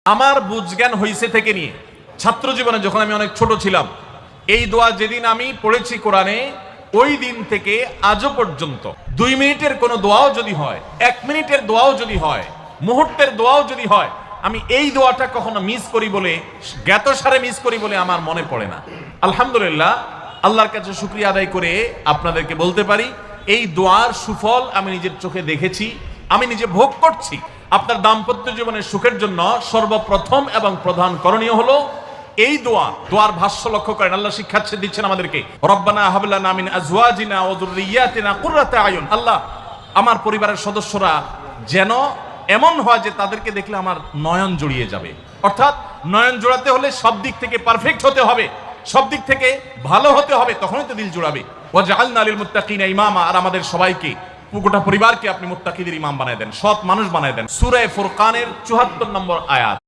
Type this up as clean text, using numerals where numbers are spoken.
আমার বুঝজ্ঞান হইছে থেকে নিয়ে ছাত্র জীবনে যখন আমি অনেক ছোট ছিলাম, এই দোয়া যেদিন আমি পড়েছি কোরআনে, ওই দিন থেকে আজও পর্যন্ত 2 মিনিটের কোনো দোয়াও যদি হয়, 1 মিনিটের দোয়াও যদি হয়, মুহূর্তের দোয়াও যদি হয়, আমি এই দোয়াটা কখনো মিস করি বলে, জ্ঞাতসারে মিস করি বলে আমার মনে পড়ে না। আলহামদুলিল্লাহ, আল্লাহর কাছে শুকরিয়া আদায় করে আপনাদেরকে বলতে পারি, এই দোয়ার সুফল আমি নিজের চোখে দেখেছি, আমি নিজে ভোগ করছি। আপনার দাম্পত্য জীবনের সুখের জন্য সর্বপ্রথম এবং প্রধান করণীয় হলো এই দোয়ার ভাষ্য লক্ষ্য করেন। আল্লাহ শিক্ষা দিচ্ছেন আমাদেরকে, রব্বানা হাব লানা মিন আজওয়াজিনা ওয়া যুররিয়াতিনা কুররাতা আয়ুন। আল্লাহ, আমার পরিবারের সদস্যরা যেন এমন হয় যে তাদেরকে দেখলে আমার নয়ন জুড়িয়ে যাবে। অর্থাৎ নয়ন জোড়াতে হলে সব দিক থেকে পারফেক্ট হতে হবে, সব দিক থেকে ভালো হতে হবে, তখনই তো দিল জোড়াবে। ওয়াজআলনা লিল মুত্তাকিনা ইমামা, আর আমাদের সবাইকে, গোটা পরিবারকে আপনি মুত্তাকিদের ইমাম বানায় দেন, সৎ মানুষ বানায় দেন। সূরা ফুরকানের 74 নম্বর আয়াত।